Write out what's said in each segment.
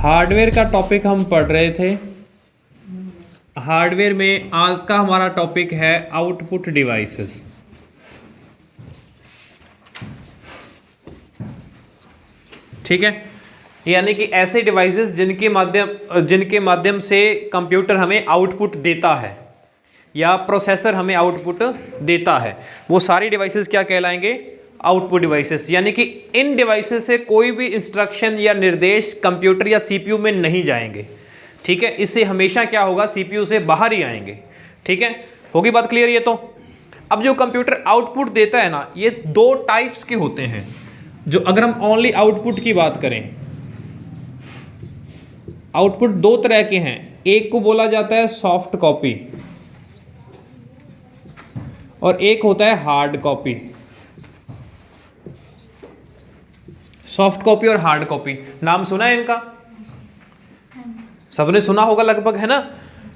Hardware का topic हम पढ़ रहे थे। हार्डवेयर में आज का हमारा टॉपिक है आउटपुट डिवाइसेस। ठीक है, यानी कि ऐसे डिवाइसेस जिनके माध्यम से कंप्यूटर हमें आउटपुट देता है या प्रोसेसर हमें आउटपुट देता है, वो सारी डिवाइसेस क्या कहलाएंगे? Output devices. यानी कि इन डिवाइसेस से कोई भी इंस्ट्रक्शन या निर्देश कंप्यूटर या सीपीयू में नहीं जाएंगे। ठीक है, इससे हमेशा क्या होगा? सीपीयू से बाहर ही आएंगे। ठीक है, होगी बात क्लियर? ये तो अब जो कंप्यूटर आउटपुट देता है ना, ये दो टाइप्स के होते हैं। जो अगर हम ओनली आउटपुट की बात करें, आउटपुट दो तरह के हैं। एक को बोला जाता है सॉफ्ट कॉपी और एक होता है हार्ड कॉपी। सॉफ्ट कॉपी और हार्ड कॉपी, नाम सुना है इनका? सबने सुना होगा लगभग, है ना?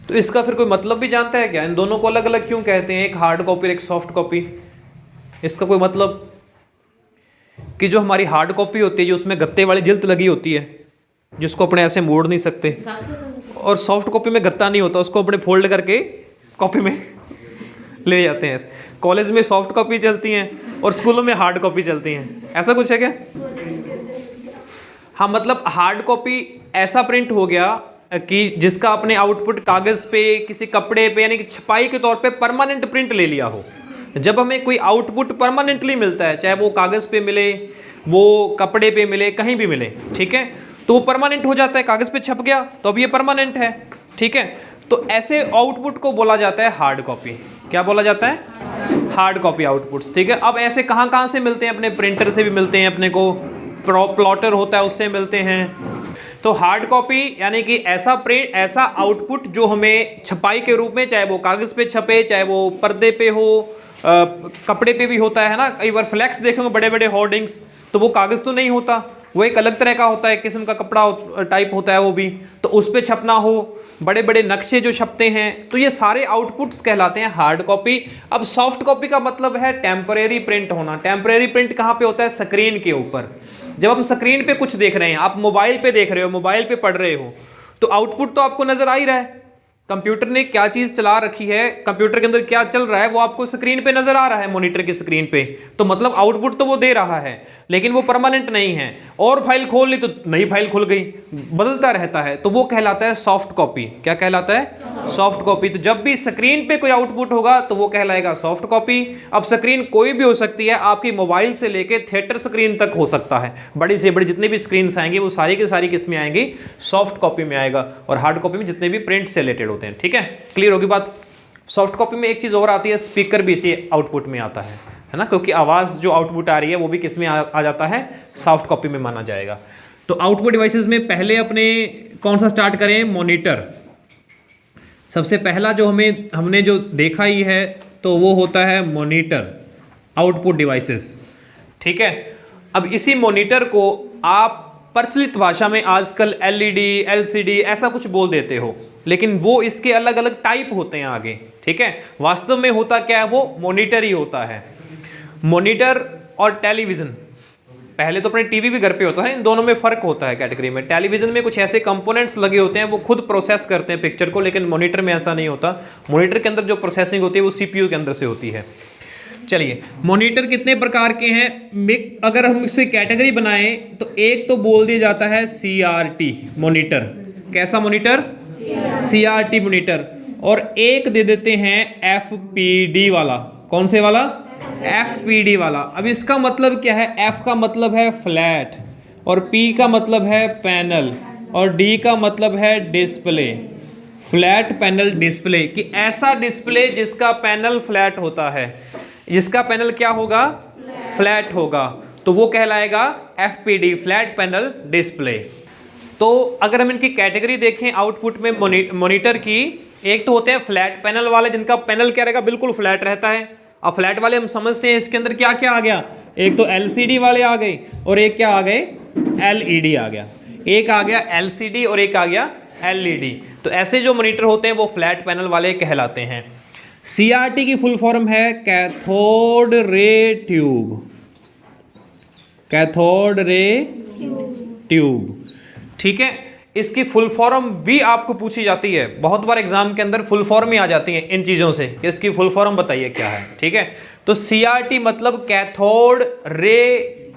तो इसका फिर कोई मतलब भी जानता है क्या? इन दोनों को अलग अलग क्यों कहते हैं, एक हार्ड कॉपी और एक सॉफ्ट कॉपी? इसका कोई मतलब कि जो हमारी हार्ड कॉपी होती है, जो उसमें गत्ते वाली जिल्द लगी होती है, जिसको अपने ऐसे मोड़ नहीं सकते, और सॉफ्ट कॉपी में गत्ता नहीं होता, उसको अपने फोल्ड करके कॉपी में ले जाते हैं। कॉलेज में सॉफ्ट कॉपी चलती हैं और स्कूलों में हार्ड कॉपी चलती हैं, ऐसा कुछ है क्या? हाँ, मतलब हार्ड कॉपी ऐसा प्रिंट हो गया कि जिसका अपने आउटपुट कागज पे, किसी कपड़े पे, यानी कि छपाई के तौर पे परमानेंट प्रिंट ले लिया हो। जब हमें कोई आउटपुट परमानेंटली मिलता है, चाहे वो कागज पे मिले, वो कपड़े पे मिले, कहीं भी मिले, ठीक है, तो वो परमानेंट हो जाता है। कागज पे छप गया तो अब ये परमानेंट है। ठीक है, तो ऐसे आउटपुट को बोला जाता है हार्ड कॉपी। क्या बोला जाता है? Hard copy outputs. ठीक है, अब ऐसे कहाँ कहाँ से मिलते हैं? अपने प्रिंटर से भी मिलते हैं, अपने को प्लॉटर होता है उससे मिलते हैं। तो हार्ड कॉपी यानी कि ऐसा आउटपुट जो हमें छपाई के रूप में, चाहे वो कागज पे छपे, चाहे वो पर्दे पे हो, कपड़े पे भी होता है ना। कई बार फ्लैक्स देखेंगे, बड़े बड़े होर्डिंग्स, तो वो कागज तो नहीं होता, वो एक अलग तरह का होता है, किस्म का कपड़ा टाइप होता है वो भी, तो उस पे छपना हो, बड़े बड़े नक्शे जो छपते हैं, तो ये सारे आउटपुट्स कहलाते हैं हार्ड कॉपी। अब सॉफ्ट कॉपी का मतलब है टेम्परेरी प्रिंट होना। टेम्परेरी प्रिंट कहाँ पे होता है? स्क्रीन के ऊपर। जब हम स्क्रीन पे कुछ देख रहे हैं, आप मोबाइल पे देख रहे हो, मोबाइल पे पढ़ रहे हो, तो आउटपुट तो आपको नजर आ ही रहा है। कंप्यूटर ने क्या चीज चला रखी है, कंप्यूटर के अंदर क्या चल रहा है, वो आपको स्क्रीन पे नजर आ रहा है, मॉनिटर की स्क्रीन पे। तो मतलब आउटपुट तो वो दे रहा है, लेकिन वो परमानेंट नहीं है। और फाइल खोल ली तो नई फाइल खुल गई, बदलता रहता है, तो वो कहलाता है सॉफ्ट कॉपी। क्या कहलाता है? Soft copy. तो जब भी स्क्रीन पे कोई आउटपुट होगा तो वो कहलाएगा सॉफ्ट कॉपी। अब स्क्रीन कोई भी हो सकती है, आपकी मोबाइल से लेके थिएटर स्क्रीन तक हो सकता है। बड़ी से बड़ी जितनी भी स्क्रीन आएंगी वो सारी की सारी किस में आएंगी? सॉफ्ट कॉपी में आएगा। और हार्ड कॉपी में जितने भी प्रिंट से रिलेटेड होते हैं। ठीक है, क्लियर होगी बात? सॉफ्ट कॉपी में एक चीज और आती है, स्पीकर भी इसी आउटपुट में आता है ना, क्योंकि आवाज जो आउटपुट आ रही है वो भी किस में आ जाता है? सॉफ्ट कॉपी में माना जाएगा। तो आउटपुट डिवाइसेस में पहले अपने कौन सा स्टार्ट करें? मॉनिटर। सबसे पहला जो हमने जो देखा ही है तो वो होता है मॉनिटर, आउटपुट डिवाइसेस। ठीक है, अब इसी मॉनिटर को आप प्रचलित भाषा में आजकल एलईडी, एलसीडी ऐसा कुछ बोल देते हो, लेकिन वो इसके अलग अलग टाइप होते हैं आगे। ठीक है, वास्तव में होता क्या है? वो मॉनिटर ही होता है। मॉनिटर और टेलीविजन, पहले तो अपने टीवी भी घर पे होता है, इन दोनों में फर्क होता है कैटेगरी में। टेलीविजन में कुछ ऐसे कंपोनेंट्स लगे होते हैं, वो खुद प्रोसेस करते हैं पिक्चर को, लेकिन मॉनिटर में ऐसा नहीं होता। मॉनिटर के अंदर जो प्रोसेसिंग होती है वो सीपीयू के अंदर से होती है। चलिए, मॉनिटर कितने प्रकार के हैं? अगर हम इससे कैटेगरी बनाएं तो एक तो बोल दिया जाता है सीआरटी मॉनिटर। कैसा मॉनिटर? CRT monitor. और एक दे देते हैं एफपीडी वाला। कौन से वाला? एफपीडी वाला। अब इसका मतलब क्या है? एफ का मतलब है फ्लैट, और पी का मतलब है पैनल, और डी का मतलब है डिस्प्ले। फ्लैट पैनल डिस्प्ले, कि ऐसा डिस्प्ले जिसका पैनल फ्लैट होता है। जिसका पैनल क्या होगा? फ्लैट होगा, तो वो कहलाएगा एफपीडी, फ्लैट पैनल डिस्प्ले। तो अगर हम इनकी कैटेगरी देखें आउटपुट में मॉनिटर की, एक तो होते हैं फ्लैट पैनल वाले, जिनका पैनल क्या रहेगा? बिल्कुल फ्लैट रहता है। अब फ्लैट वाले हम समझते हैं इसके अंदर क्या क्या आ गया? एक तो एलसीडी वाले आ गए, और एक क्या आ गए? एलईडी आ गया। एक आ गया एलसीडी और एक आ गया एलईडी। तो ऐसे जो मॉनिटर होते हैं वो फ्लैट पैनल वाले कहलाते हैं। सीआरटी की फुल फॉर्म है cathode ray tube. Cathode ray tube. ठीक है, इसकी फुल फॉर्म भी आपको पूछी जाती है, बहुत बार एग्जाम के अंदर फुल फॉर्म ही आ जाती है इन चीजों से कि इसकी फुल फॉर्म बताइए क्या है। ठीक है, तो CRT मतलब कैथोड रे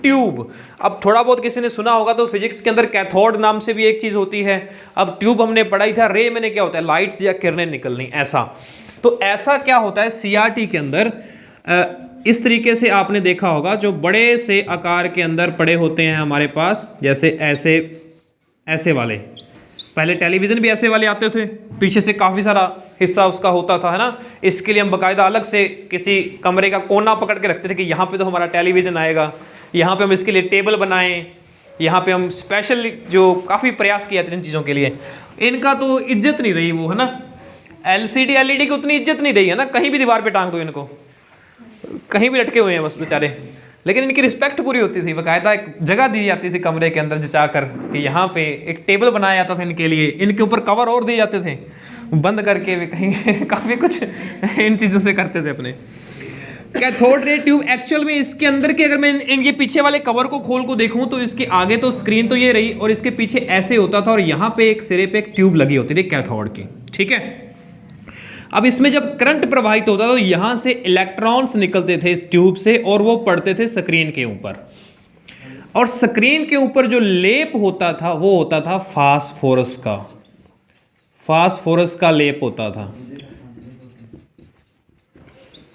ट्यूब। अब थोड़ा बहुत किसी ने सुना होगा तो फिजिक्स के अंदर कैथोड नाम से भी एक चीज होती है, अब ट्यूब हमने पढ़ाई था, रे मैंने क्या होता है, लाइट्स या किरणें निकलनी, ऐसा। तो ऐसा क्या होता है CRT के अंदर, इस तरीके से आपने देखा होगा जो बड़े से आकार के अंदर पड़े होते हैं हमारे पास, जैसे ऐसे ऐसे वाले, पहले टेलीविजन भी ऐसे वाले आते थे, पीछे से काफी सारा हिस्सा उसका होता था, है ना। इसके लिए हम बाकायदा अलग से किसी कमरे का कोना पकड़ के रखते थे कि यहाँ पे तो हमारा टेलीविजन आएगा, यहाँ पे हम इसके लिए टेबल बनाएं, यहाँ पे हम स्पेशल जो काफी प्रयास किया था इन चीजों के लिए। इनका तो इज्जत नहीं रही वो, है ना। LCD LED की उतनी इज्जत नहीं रही है ना, कहीं भी दीवार पे टांग दो इनको, कहीं भी लटके हुए हैं बस बेचारे, लेकिन इनकी रिस्पेक्ट पूरी होती थी, बाकायदा एक जगह दी जाती थी कमरे के अंदर जचा कर कि यहाँ पे एक टेबल बनाया जाता था इनके लिए, इनके ऊपर कवर और दिए जाते थे बंद करके भी कहीं काफी कुछ इन चीजों से करते थे अपने। कैथोड रे ट्यूब एक्चुअल में इसके अंदर के, अगर मैं इनके पीछे वाले कवर को खोल को देखूं तो इसके आगे तो स्क्रीन तो ये रही और इसके पीछे ऐसे होता था और यहाँ पे एक सिरे पे एक ट्यूब लगी होती थी कैथोड की। ठीक है, अब इसमें जब करंट प्रवाहित होता था तो यहां से इलेक्ट्रॉन्स निकलते थे इस ट्यूब से और वो पड़ते थे स्क्रीन के ऊपर, और स्क्रीन के ऊपर जो लेप होता था वो होता था फास्फोरस का, फास्फोरस का लेप होता था।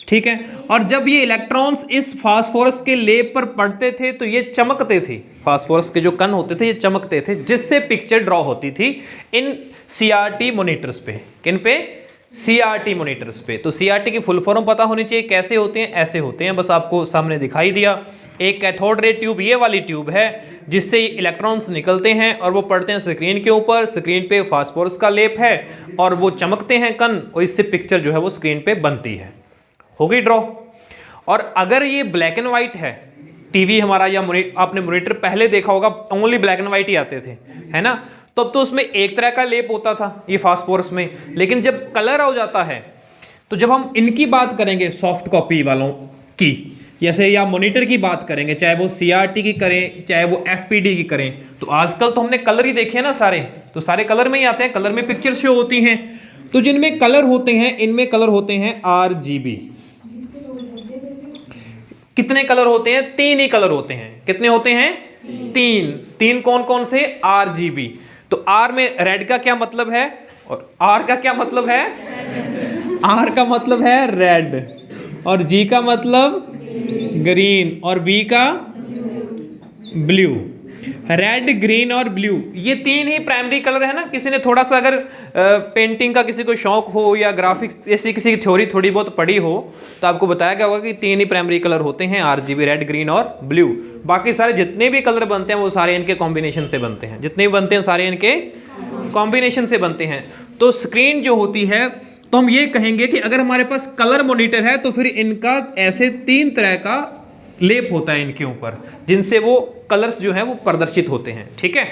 ठीक है, और जब ये इलेक्ट्रॉन्स इस फास्फोरस के लेप पर पड़ते थे तो ये चमकते थे, फास्फोरस के जो कण होते थे ये चमकते थे, जिससे पिक्चर ड्रॉ होती थी इन CRT मॉनिटर्स पे। किन पे? CRT मॉनिटर्स पे। तो CRT की फुल फॉर्म पता होनी चाहिए, कैसे होते हैं, ऐसे होते हैं, बस आपको सामने दिखाई दिया। एक कैथोड रे ट्यूब ये वाली ट्यूब है जिससे इलेक्ट्रॉन्स निकलते हैं और वो पड़ते हैं स्क्रीन के ऊपर, स्क्रीन पे फास्फोरस का लेप है और वो चमकते हैं कण, और इससे पिक्चर जो है वो स्क्रीन पे बनती है। हो गई ड्रॉ। और अगर ये ब्लैक एंड व्हाइट है, टीवी हमारा या आपने मॉनिटर पहले देखा होगा ओनली ब्लैक एंड व्हाइट ही आते थे, है ना, तो अब तो उसमें एक तरह का लेप होता था ये फास्फोरस में, लेकिन जब कलर हो जाता है तो जब हम इनकी बात करेंगे सॉफ्ट कॉपी वालों की, जैसे या मॉनिटर की बात करेंगे, चाहे वो CRT की करें चाहे वो FPD की करें, तो आजकल तो हमने कलर ही देखे हैं ना सारे, तो सारे कलर में ही आते हैं, कलर में पिक्चर शो होती हैं। तो जिनमें कलर होते हैं इनमें कलर होते हैं RGB। कितने कलर होते हैं? 3 ही कलर होते हैं। कितने होते हैं? 3 कौन कौन से? RGB। तो R में रेड का क्या मतलब है और R का क्या मतलब है? R का मतलब है रेड, और G का मतलब ग्रीन, और B का ब्लू। रेड, ग्रीन और ब्लू, ये 3 ही प्राइमरी कलर है ना। किसी ने थोड़ा सा अगर पेंटिंग का किसी को शौक हो या ग्राफिक्स ऐसी किसी की थ्योरी थोड़ी बहुत पढ़ी हो तो आपको बताया गया होगा कि 3 ही प्राइमरी कलर होते हैं, RGB, रेड, ग्रीन और ब्लू। बाकी सारे जितने भी कलर बनते हैं वो सारे इनके कॉम्बिनेशन से बनते हैं, जितने भी बनते हैं सारे इनके कॉम्बिनेशन से बनते हैं। तो स्क्रीन जो होती है, तो हम ये कहेंगे कि अगर हमारे पास कलर मॉनिटर है तो फिर इनका ऐसे 3 तरह का लेप होता है इनके ऊपर, जिनसे वो कलर्स जो है वो प्रदर्शित होते हैं। ठीक है,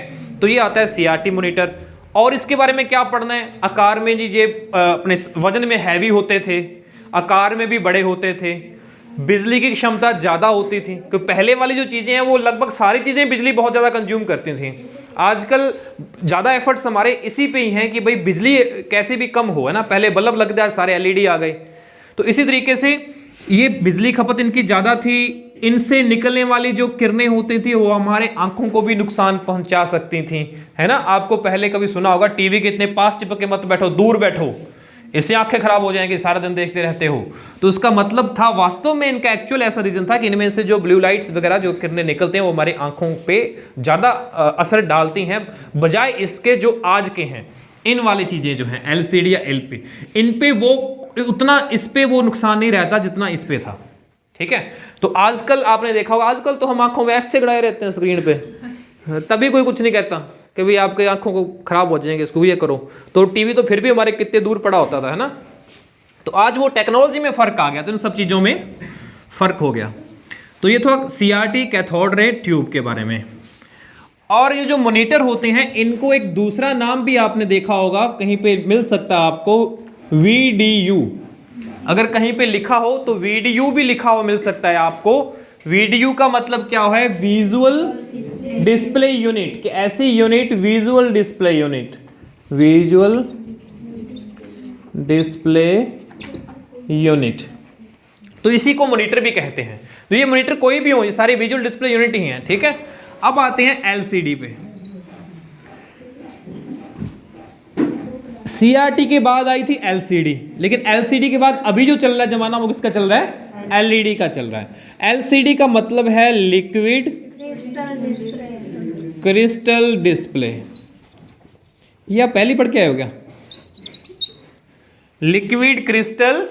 तो ये आता है CRT मॉनिटर। और इसके बारे में क्या पढ़ना है? आकार में जी ये अपने वजन में हैवी होते थे, आकार में भी बड़े होते थे, बिजली की क्षमता ज़्यादा होती थी, क्योंकि पहले वाली जो चीज़ें हैं वो लगभग सारी चीज़ें बिजली बहुत ज़्यादा कंज्यूम करती थी। आजकल ज़्यादा एफर्ट्स हमारे इसी पे ही हैं कि भाई बिजली कैसे भी कम हो, है ना। पहले बल्ब लग गया, सारे LED आ गए, तो इसी तरीके से ये बिजली खपत इनकी ज़्यादा थी। इनसे निकलने वाली जो किरणें होती थी वो हमारे आंखों को भी नुकसान पहुंचा सकती थी, है ना। आपको पहले कभी सुना होगा टीवी के इतने पास चिपक के मत बैठो, दूर बैठो, इससे आंखें खराब हो जाएंगी, सारा दिन देखते रहते हो। तो उसका मतलब था, वास्तव में इनका एक्चुअल ऐसा रीजन था कि इनमें से जो ब्लू लाइट्स वगैरह जो किरणें निकलते हैं वो हमारी आंखों पे ज़्यादा असर डालती हैं, बजाय इसके जो आज के हैं इन वाली चीज़ें जो हैं LCD या LP, इन पे वो उतना, इस पे वो नुकसान नहीं रहता जितना इस पे था। ठीक है, तो आजकल आपने देखा होगा, आजकल तो हम आंखों में ऐसे गड़ाए रहते हैं स्क्रीन पे, तभी कोई कुछ नहीं कहता कि भाई आपके आंखों को खराब हो जाएंगे, इसको ये करो। तो टीवी तो फिर भी हमारे कितने दूर पड़ा होता था, है ना। तो आज वो टेक्नोलॉजी में फ़र्क आ गया, तो इन सब चीज़ों में फ़र्क हो गया। तो ये था CRT कैथोड रे ट्यूब के बारे में। और ये जो मॉनिटर होते हैं इनको एक दूसरा नाम भी आपने देखा होगा, कहीं पे मिल सकता है आपको, VDU। अगर कहीं पे लिखा हो तो VDU भी लिखा हो मिल सकता है आपको। VDU का मतलब क्या है? विजुअल डिस्प्ले यूनिट, कि ऐसी unit visual display unit, visual display unit, तो इसी को मॉनिटर भी कहते हैं। तो ये मॉनिटर कोई भी हो, ये सारे विजुअल डिस्प्ले यूनिट ही हैं, ठीक है। अब आते हैं एलसीडी पे। सीआरटी के बाद आई थी एलसीडी, लेकिन एलसीडी के बाद अभी जो चल रहा है जमाना वो किसका चल रहा है? एलईडी का चल रहा है। एलसीडी का मतलब है लिक्विड क्रिस्टल डिस्प्ले। यह पहली पढ़ के आए हो क्या? लिक्विड क्रिस्टल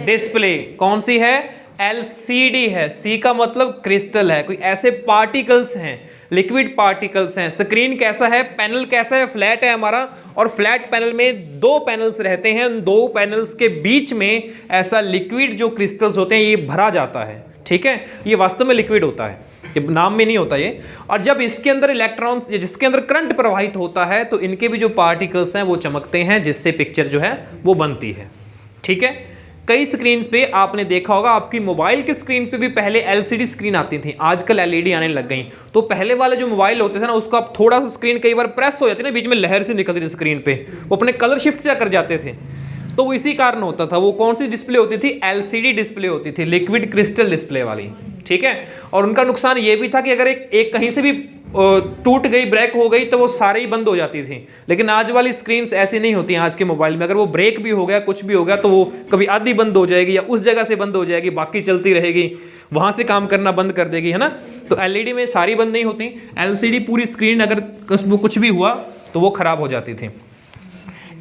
डिस्प्ले कौन सी है? एलसीडी है। सी का मतलब क्रिस्टल है, कोई ऐसे पार्टिकल्स हैं, लिक्विड पार्टिकल्स हैं। स्क्रीन कैसा है? पैनल कैसा है? फ्लैट है हमारा, और फ्लैट पैनल में दो पैनल्स रहते हैं, उन दो पैनल्स के बीच में ऐसा लिक्विड जो क्रिस्टल्स होते हैं ये भरा जाता है, ठीक है। ये वास्तव में लिक्विड होता है, ये नाम में नहीं होता ये। और जब इसके अंदर इलेक्ट्रॉन्स, जिसके अंदर करंट प्रवाहित होता है, तो इनके भी जो पार्टिकल्स हैं वो चमकते हैं, जिससे पिक्चर जो है वो बनती है, ठीक है। कई स्क्रीन पे आपने देखा होगा, आपकी मोबाइल की स्क्रीन पे भी पहले एलसीडी स्क्रीन आती थी, आजकल एलईडी आने लग गई। तो पहले वाले जो मोबाइल होते थे ना, उसको आप थोड़ा सा स्क्रीन कई बार प्रेस हो जाती है ना, बीच में लहर से निकलती थी स्क्रीन पे, वो अपने कलर शिफ्ट से कर जाते थे, तो वो इसी कारण होता था। वो कौन सी डिस्प्ले होती थी? एलसीडी डिस्प्ले होती थी, लिक्विड क्रिस्टल डिस्प्ले वाली, ठीक है। और उनका नुकसान ये भी था कि अगर एक कहीं से भी टूट गई, ब्रेक हो गई, तो वो सारे ही बंद हो जाती थी। लेकिन आज वाली स्क्रीन्स ऐसी नहीं होती हैं आज के मोबाइल में। अगर वो ब्रेक भी हो गया, कुछ भी हो गया, तो वो कभी आधी बंद हो जाएगी या उस जगह से बंद हो जाएगी, बाकी चलती रहेगी, वहां से काम करना बंद कर देगी, है ना। तो एलईडी में सारी बंद नहीं होती, एलसीडी पूरी स्क्रीन अगर कुछ भी हुआ तो वो खराब हो जाती थी।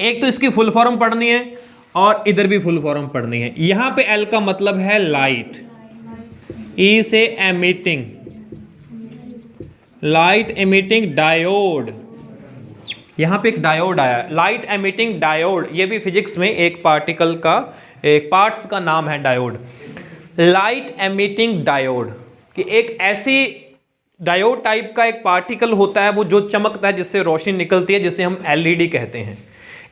एक तो इसकी फुल फॉर्म पढ़नी है और इधर भी फुल फॉर्म पढ़नी है। यहां पे एल का मतलब है लाइट, ई से एमिटिंग, लाइट एमिटिंग डायोड। यहां पे एक डायोड आया, लाइट एमिटिंग डायोड, ये भी फिजिक्स में एक पार्टिकल का, एक पार्ट्स का नाम है डायोड। लाइट एमिटिंग डायोड कि एक ऐसी डायोड टाइप का एक पार्टिकल होता है वो जो चमकता है, जिससे रोशनी निकलती है, जिसे हम एलईडी कहते हैं।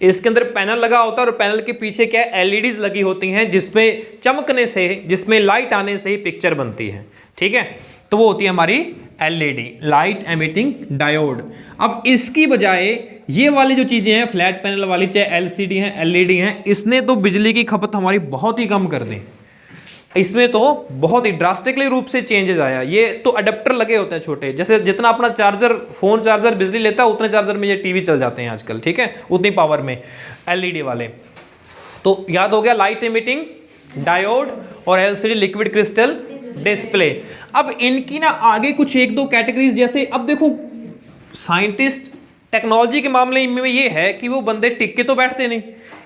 इसके अंदर पैनल लगा होता है और पैनल के पीछे क्या है? एलईडीज लगी होती हैं, जिसमें चमकने से, जिसमें लाइट आने से ही पिक्चर बनती है, ठीक है। तो वो होती है हमारी एलईडी, लाइट एमिटिंग डायोड। अब इसकी बजाय ये वाली जो चीजें हैं, फ्लैट पैनल वाली, चाहे एलसीडी हैं, एलईडी हैं, इसने तो बिजली की खपत हमारी बहुत ही कम कर दी। इसमें तो बहुत ही ड्रास्टिकली रूप से चेंजेस आया। ये तो अडेप्टर लगे होते हैं छोटे, जैसे जितना अपना चार्जर, फोन चार्जर बिजली लेता है, उतने चार्जर में ये टीवी चल जाते हैं आजकल, ठीक है, उतनी पावर में एलईडी वाले। तो याद हो गया, लाइट एमिटिंग डायोड और एलसीडी लिक्विड क्रिस्टल डिस्प्ले। अब इनकी ना आगे कुछ एक दो कैटेगरीज, जैसे अब देखो साइंटिस्ट टेक्नोलॉजी के मामले में ये है कि वो बंदे टिक के तो बैठते नहीं,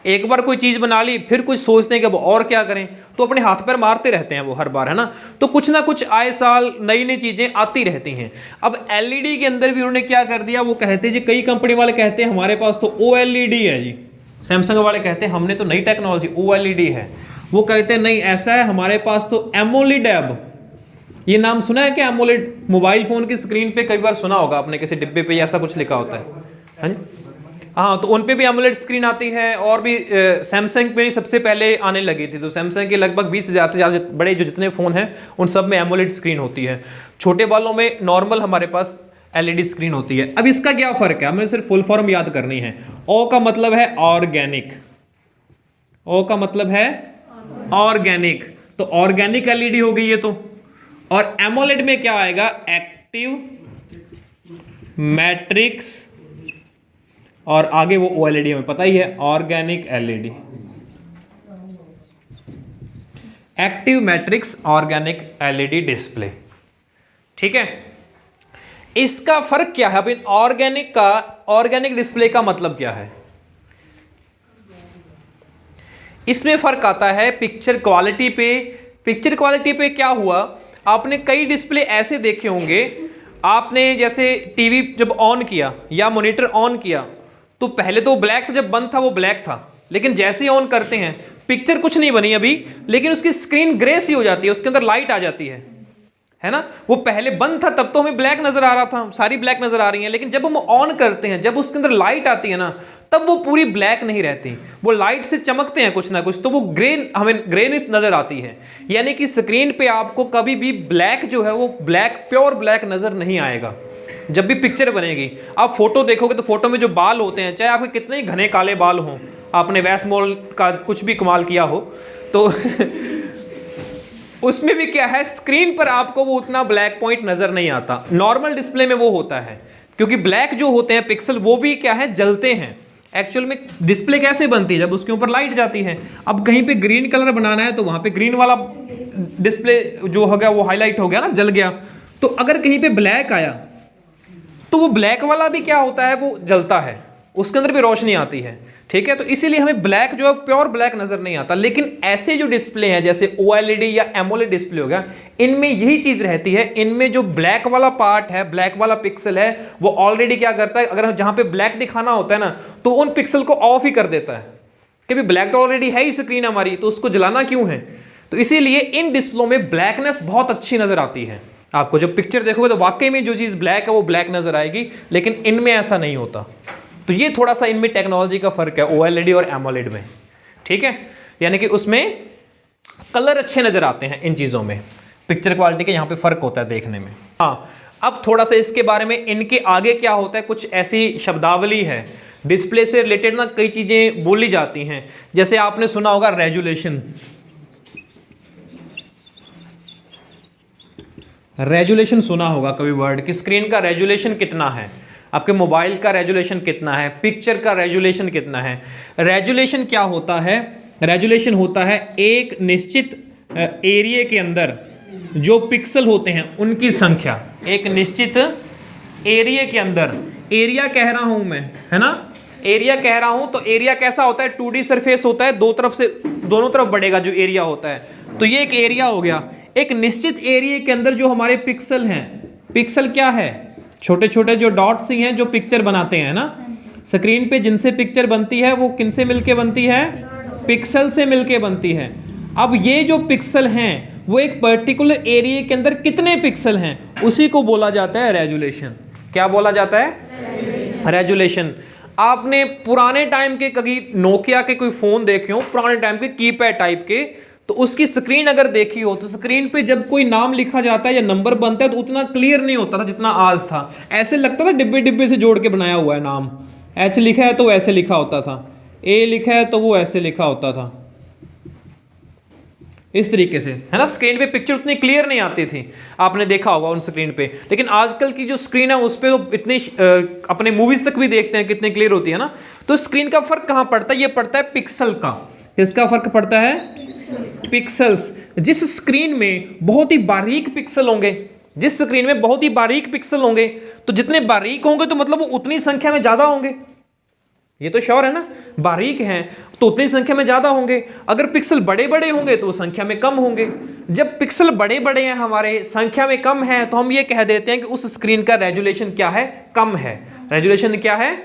एक बार कोई चीज बना ली फिर कुछ सोचते हैं कि अब और क्या करें, तो अपने हाथ पैर मारते रहते हैं वो हर बार, है ना। तो कुछ ना कुछ आए साल नई नई चीजें आती रहती हैं। अब एलईडी के अंदर भी उन्होंने क्या कर दिया, वो कहते जी, कई कंपनी वाले कहते हैं हमारे पास तो ओएलईडी है जी, सैमसंग वाले कहते हैं हमने तो नई टेक्नोलॉजी ओएलईडी है, वो कहते हैं नहीं ऐसा है हमारे पास तो एमोलेड है। अब ये नाम सुना है क्या? एमोलेड मोबाइल फोन की स्क्रीन पे कई बार सुना होगा आपने, किसी डिब्बे पे ऐसा कुछ लिखा होता है, हाँ, तो उन पे भी एमोलेड स्क्रीन आती है। और भी सैमसंग पे सबसे पहले आने लगी थी, तो सैमसंग के लगभग 20,000 से ज़्यादा बड़े जो जितने फ़ोन हैं उन सब में एमोलेड स्क्रीन होती है। छोटे वालों में नॉर्मल हमारे पास एलईडी स्क्रीन होती है। अब इसका क्या फ़र्क है, हमें सिर्फ फुल फॉर्म याद करनी है। ओ का मतलब है ऑर्गेनिक, ओ का मतलब है ऑर्गेनिक, तो ऑर्गेनिक एलईडी हो गई ये तो। और एमोलेड में क्या आएगा? एक्टिव मैट्रिक्स, और आगे वो ओएलईडी हमें पता ही है, organic LED, active matrix organic LED display, ठीक है। इसका फर्क क्या है? अब इन ऑर्गेनिक का, ऑर्गेनिक डिस्प्ले का मतलब क्या है? इसमें फर्क आता है पिक्चर क्वालिटी पे। पिक्चर क्वालिटी पे क्या हुआ, आपने कई डिस्प्ले ऐसे देखे होंगे, आपने जैसे टीवी जब ऑन किया या मॉनिटर ऑन किया तो पहले तो ब्लैक था, जब बंद था वो ब्लैक था, लेकिन जैसे ही ऑन करते हैं पिक्चर कुछ नहीं बनी अभी, लेकिन उसकी स्क्रीन ग्रे सी हो जाती है, उसके अंदर लाइट आ जाती है ना। वो पहले बंद था तब तो हमें ब्लैक नजर आ रहा था, सारी ब्लैक नजर आ रही है, लेकिन जब हम ऑन करते हैं, जब उसके अंदर लाइट आती है ना, तब वो पूरी ब्लैक नहीं रहती, वो लाइट से चमकते हैं कुछ ना कुछ, तो वो ग्रे, हमें ग्रेनेस नजर आती है। यानी कि स्क्रीन पे आपको कभी भी ब्लैक जो है वो ब्लैक, प्योर ब्लैक नजर नहीं आएगा। जब भी पिक्चर बनेगी, आप फोटो देखोगे तो फोटो में जो बाल होते हैं, चाहे आपके कितने ही घने काले बाल हों, आपने वैस मॉल का कुछ भी कमाल किया हो तो उसमें भी क्या है, स्क्रीन पर आपको वो उतना ब्लैक पॉइंट नजर नहीं आता। नॉर्मल डिस्प्ले में वो होता है, क्योंकि ब्लैक जो होते हैं पिक्सल वो भी क्या है, जलते हैं। एक्चुअल में डिस्प्ले कैसे बनती है, जब उसके ऊपर लाइट जाती है। अब कहीं पे ग्रीन कलर बनाना है तो वहां पे ग्रीन वाला डिस्प्ले जो हो गया वो हाईलाइट हो गया ना, जल गया। तो अगर कहीं पे ब्लैक आया तो वो ब्लैक वाला भी क्या होता है, वो जलता है, उसके अंदर भी रोशनी आती है। ठीक है, तो इसीलिए हमें ब्लैक जो है प्योर ब्लैक नजर नहीं आता। लेकिन ऐसे जो डिस्प्ले हैं जैसे OLED या AMOLED डिस्प्ले हो गया, इनमें यही चीज रहती है, इनमें जो ब्लैक वाला पार्ट है, ब्लैक वाला पिक्सल है, वो ऑलरेडी क्या करता है, अगर जहां पे ब्लैक दिखाना होता है ना, तो उन पिक्सल को ऑफ ही कर देता है कि ब्लैक तो ऑलरेडी है ही स्क्रीन हमारी, तो उसको जलाना क्यों है। तो इसीलिए इन डिस्प्लो में ब्लैकनेस बहुत अच्छी नजर आती है। आपको जब पिक्चर देखोगे तो वाकई में जो चीज ब्लैक है वो ब्लैक नजर आएगी, लेकिन इनमें ऐसा नहीं होता। तो ये थोड़ा सा इनमें टेक्नोलॉजी का फर्क है OLED और AMOLED में। ठीक है, यानी कि उसमें कलर अच्छे नजर आते हैं, इन चीजों में पिक्चर क्वालिटी के यहाँ पे फर्क होता है देखने में। हाँ, अब थोड़ा सा इसके बारे में, इनके आगे क्या होता है, कुछ ऐसी शब्दावली है डिस्प्ले से रिलेटेड ना, कई चीजें बोली जाती हैं। जैसे आपने सुना होगा रेजुलेशन, रेजुलेशन सुना होगा कभी वर्ड कि स्क्रीन का रेजुलेशन कितना है, आपके मोबाइल का रेजुलेशन कितना है, पिक्चर का रेजुलेशन कितना है। रेजुलेशन क्या होता है, रेजुलेशन होता है एक निश्चित एरिया के अंदर जो पिक्सल होते हैं उनकी संख्या। एक निश्चित एरिया के अंदर, एरिया कह रहा हूं मैं, है ना, एरिया कह रहा हूं, तो एरिया कैसा होता है, 2D सरफेस होता है, दो तरफ से, दोनों तरफ बढ़ेगा जो एरिया होता है, तो ये एक एरिया हो गया। एक निश्चित एरिया के अंदर जो हमारे पिक्सल हैं, पिक्सल क्या है, छोटे छोटे जो डॉट्स ही हैं जो पिक्चर बनाते हैं ना स्क्रीन पे, जिनसे पिक्चर बनती है वो किनसे मिलके बनती है, पिक्सल से मिलके बनती है। अब ये जो पिक्सल हैं वो एक पर्टिकुलर एरिया के अंदर कितने पिक्सल हैं, उसी को बोला जाता है रेजुलेशन। क्या बोला जाता है, रेजुलेशन। आपने पुराने टाइम के कभी नोकिया के कोई फोन देखे हो, पुराने टाइम के कीपैड टाइप के, तो उसकी स्क्रीन अगर देखी हो तो स्क्रीन पे जब कोई नाम लिखा जाता है या नंबर बनता है तो उतना क्लियर नहीं होता था जितना आज था। ऐसे लगता था डिब्बे डिब्बे से जोड़ के बनाया हुआ है नाम। H लिखा है तो ऐसे लिखा होता था, A लिखा है तो वो ऐसे लिखा होता था, इस तरीके से, है ना। स्क्रीन पे पिक्चर उतनी क्लियर नहीं आती थी, आपने देखा होगा उन स्क्रीन पे। लेकिन आजकल की जो स्क्रीन है उस पर तो इतनी अपने मूवीज तक भी देखते हैं कितनी क्लियर होती है ना। तो स्क्रीन का फर्क कहां पड़ता है, ये पड़ता है पिक्सल का। किसका फर्क पड़ता है, पिक्सल्स। जिस स्क्रीन में बहुत ही बारीक पिक्सल होंगे, जिस स्क्रीन में बहुत ही बारीक पिक्सल होंगे, तो जितने बारीक होंगे तो मतलब वो उतनी संख्या में ज्यादा होंगे, ये तो श्योर है ना। बारीक हैं तो उतनी संख्या में ज्यादा होंगे, अगर पिक्सल बड़े बड़े होंगे तो संख्या में कम होंगे। जब पिक्सल बड़े बड़े हैं हमारे, संख्या में कम है, तो हम ये कह देते हैं कि उस स्क्रीन का रेजुलेशन क्या है, कम है। रेजुलेशन क्या है,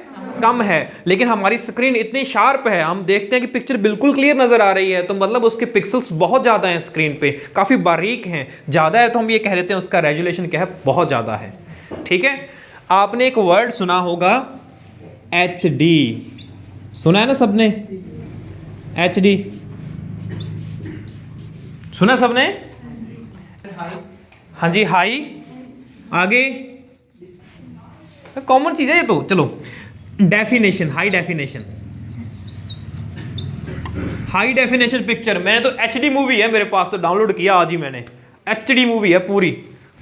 कम है। लेकिन हमारी स्क्रीन इतनी शार्प है, हम देखते हैं कि पिक्चर बिल्कुल क्लियर नजर आ रही है, तो मतलब उसके पिक्सल्स बहुत ज्यादा हैं स्क्रीन पे, काफी बारीक हैं, ज्यादा है, तो हम ये कह देते हैं उसका रेजुलेशन क्या है, बहुत ज्यादा है। ठीक है, आपने एक वर्ड सुना होगा HD, सुना है ना सबने, HD सुना सबने, हाँ जी, हाई, आगे कॉमन चीज है ये तो। चलो, definition, high definition, high definition picture. मैंने तो HD मूवी है मेरे पास, तो डाउनलोड किया आज ही मैंने, HD मूवी है पूरी,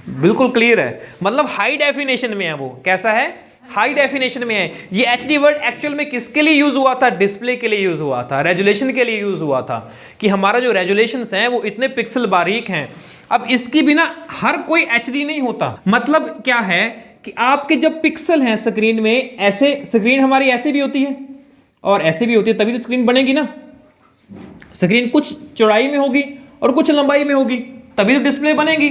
बिल्कुल क्लियर है, मतलब हाई डेफिनेशन में है। वो कैसा है, हाई डेफिनेशन में है। ये HD वर्ड एक्चुअल में किसके लिए यूज हुआ था, डिस्प्ले के लिए यूज हुआ था, रेजुलेशन के लिए यूज हुआ था, कि हमारा जो रेजुलेशंस हैं वो इतने पिक्सल बारीक हैं। अब इसकी बिना हर कोई HD नहीं होता। मतलब क्या है कि आपके जब पिक्सल हैं स्क्रीन में, ऐसे स्क्रीन हमारी ऐसे भी होती है और ऐसे भी होती है, तभी तो स्क्रीन बनेगी ना। स्क्रीन कुछ चौड़ाई में होगी और कुछ लंबाई में होगी, तभी तो डिस्प्ले बनेगी।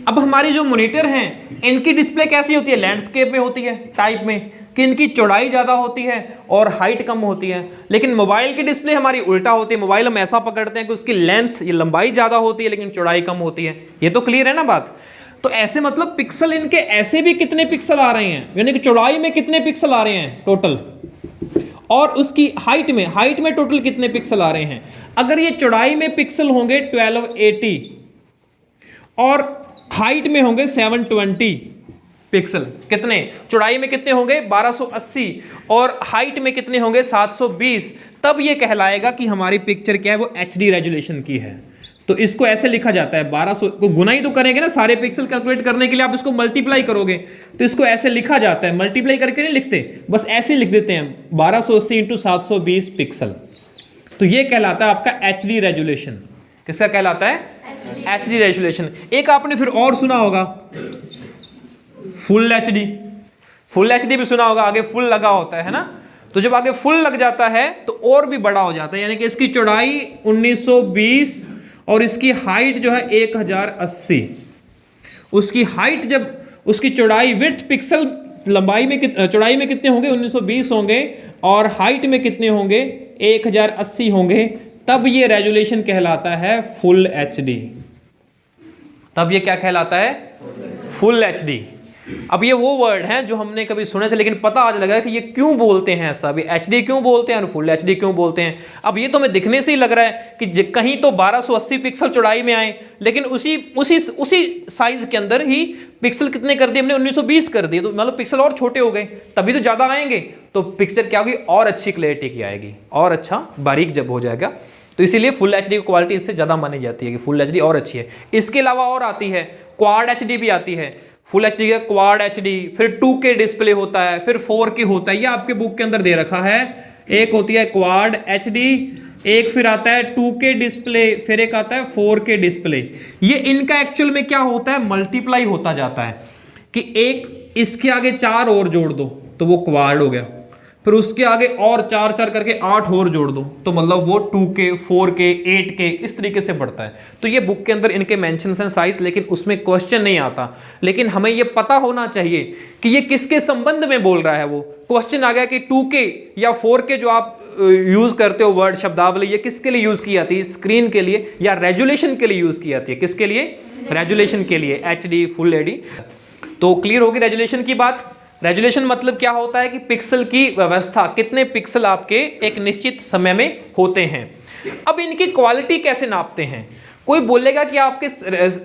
अब हमारी जो मॉनिटर हैं, इनकी डिस्प्ले कैसी होती है, लैंडस्केप में होती है, टाइप में, कि इनकी चौड़ाई ज़्यादा होती है और हाइट कम होती है। लेकिन मोबाइल की डिस्प्ले हमारी उल्टा होती है, मोबाइल हम ऐसा पकड़ते हैं कि उसकी लेंथ, ये लंबाई ज़्यादा होती है लेकिन चौड़ाई कम होती है। ये तो क्लियर है ना बात। तो ऐसे मतलब पिक्सल इनके ऐसे भी कितने पिक्सल आ रहे हैं, यानी कि चौड़ाई में कितने पिक्सल आ रहे हैं टोटल, और उसकी हाइट में टोटल कितने पिक्सल आ रहे हैं। अगर ये चौड़ाई में पिक्सल होंगे 1280 और हाइट में होंगे 720, पिक्सल। कितने? चौड़ाई में कितने होंगे? 1280 और हाइट में कितने होंगे? 720। तब ये कहलाएगा कि हमारी पिक्चर क्या है, वो HD रेजोल्यूशन की है। तो इसको ऐसे लिखा जाता है, 1200 को गुना ही तो करेंगे ना, सारे पिक्सल कैलकुलेट करने के लिए आप इसको मल्टीप्लाई करोगे, तो इसको ऐसे लिखा जाता है, मल्टीप्लाई करके नहीं लिखते, बस ऐसे लिख देते हैं 1280 इंटू 720 पिक्सल। तो ये कहलाता है आपका HD रेजोल्यूशन। किसका कहलाता है? HD resolution. एक आपने फिर और सुना होगा फुल HD। फुल HD भी सुना होगा, आगे फुल लगा होता है ना। तो जब आगे फुल लग जाता है तो और भी बड़ा हो जाता है, यानी कि इसकी चौड़ाई 1920 और इसकी हाइट जो है 1080। उसकी हाइट जब उसकी चौड़ाई विड्थ पिक्सल लंबाई में चौड़ाई में कितने होंगे? 1920 होंगे और हाइट में कितने होंगे? 1080 होंगे। तब ये रेजोल्यूशन कहलाता है फुल HD। तब ये क्या कहलाता है? Full HD। अब ये वो वर्ड हैं जो हमने कभी सुने थे, लेकिन पता आज लगा कि ये क्यों बोलते हैं ऐसा, अभी HD क्यों बोलते हैं और फुल HD क्यों बोलते हैं। अब ये तो हमें दिखने से ही लग रहा है कि कहीं तो 1280 पिक्सल चौड़ाई में आए, लेकिन उसी साइज के अंदर ही पिक्सल कितने कर दिए हमने? 1920 कर दिए। तो मतलब पिक्सल और छोटे हो गए, तभी तो ज्यादा आएंगे। तो पिक्चर क्या होगी? और अच्छी क्लैरिटी की आएगी, और अच्छा बारीक जब हो जाएगा। तो इसीलिए फुल HD की क्वालिटी इससे ज्यादा मानी जाती है कि फुल HD और अच्छी है। इसके अलावा और आती है क्वाड HD भी आती है। फुल HD का क्वाड HD, फिर 2K डिस्प्ले होता है, फिर 4K होता है। ये आपके बुक के अंदर दे रखा है। एक होती है क्वाड HD, एक फिर आता है 2K डिस्प्ले, फिर एक आता है 4K डिस्प्ले। ये इनका एक्चुअल में क्या होता है? मल्टीप्लाई होता जाता है कि एक इसके आगे 4 और जोड़ दो तो वो क्वाड हो गया, फिर उसके आगे और 4 करके 8 और जोड़ दो तो मतलब वो 2K 4K 8K इस तरीके से बढ़ता है। तो ये बुक के अंदर इनके मेंशंस हैं साइज, लेकिन उसमें क्वेश्चन नहीं आता। लेकिन हमें ये पता होना चाहिए कि ये किसके संबंध में बोल रहा है। वो क्वेश्चन आ गया कि 2K या 4K जो आप यूज करते हो वर्ड शब्दावली, ये किसके लिए यूज की जाती है? स्क्रीन के लिए या रेजोल्यूशन के लिए यूज की जाती है? किसके लिए? रेजोल्यूशन के लिए, HD फुल HD। तो क्लियर होगी रेजोल्यूशन की बात। रेजोल्यूशन मतलब क्या होता है कि पिक्सल की व्यवस्था, कितने पिक्सल आपके एक निश्चित समय में होते हैं। अब इनकी क्वालिटी कैसे नापते हैं? कोई बोलेगा कि आपके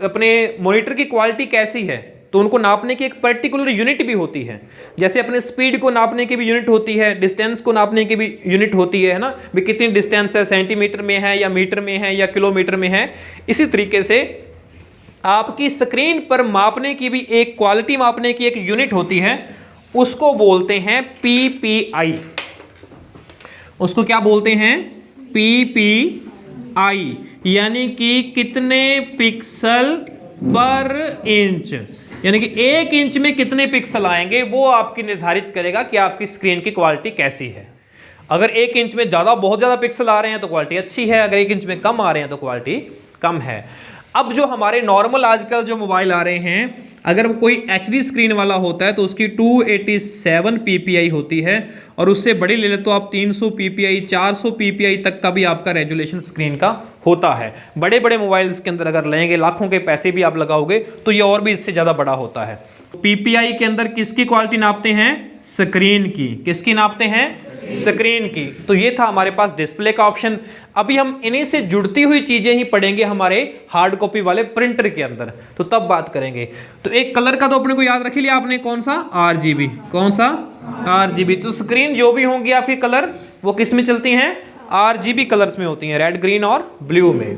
अपने मॉनिटर की क्वालिटी कैसी है, तो उनको नापने की एक पर्टिकुलर यूनिट भी होती है। जैसे अपने स्पीड को नापने की भी यूनिट होती है, डिस्टेंस को नापने की भी यूनिट होती है ना, भी कितनी डिस्टेंस है, सेंटीमीटर में है या मीटर में है या किलोमीटर में है। इसी तरीके से आपकी स्क्रीन पर मापने की भी एक क्वालिटी मापने की एक यूनिट होती है, उसको बोलते हैं PPI। उसको क्या बोलते हैं? PPI, यानी कि कितने पिक्सल पर इंच, यानी कि 1 इंच में कितने पिक्सल आएंगे, वो आपकी निर्धारित करेगा कि आपकी स्क्रीन की क्वालिटी कैसी है। अगर 1 इंच में बहुत ज्यादा पिक्सल आ रहे हैं तो क्वालिटी अच्छी है, अगर 1 इंच में कम आ रहे हैं तो क्वालिटी कम है। अब जो हमारे नॉर्मल आजकल जो मोबाइल आ रहे हैं, अगर कोई HD स्क्रीन वाला होता है तो उसकी 287 PPI होती है, और उससे बड़ी ले ले तो आप 300 PPI 400 PPI तक का भी आपका रेजोल्यूशन स्क्रीन का होता है। बड़े बड़े मोबाइल्स के अंदर अगर लेंगे, लाखों के पैसे भी आप लगाओगे तो ये और भी इससे ज़्यादा बड़ा होता है। PPI के अंदर किसकी क्वालिटी नापते हैं? स्क्रीन की। किसकी नापते हैं? स्क्रीन की। तो ये था हमारे पास डिस्प्ले का ऑप्शन। अभी हम इन्हीं से जुड़ती हुई चीजें ही पढ़ेंगे हमारे हार्ड कॉपी वाले प्रिंटर के अंदर, तो तब बात करेंगे। तो एक कलर का तो अपने को याद रख लिया आपने, कौन सा? RGB। कौन सा? RGB। तो स्क्रीन जो भी होंगी आपकी कलर, वो किस में चलती हैं? RGB कलर्स में होती हैं, रेड, ग्रीन और ब्लू में।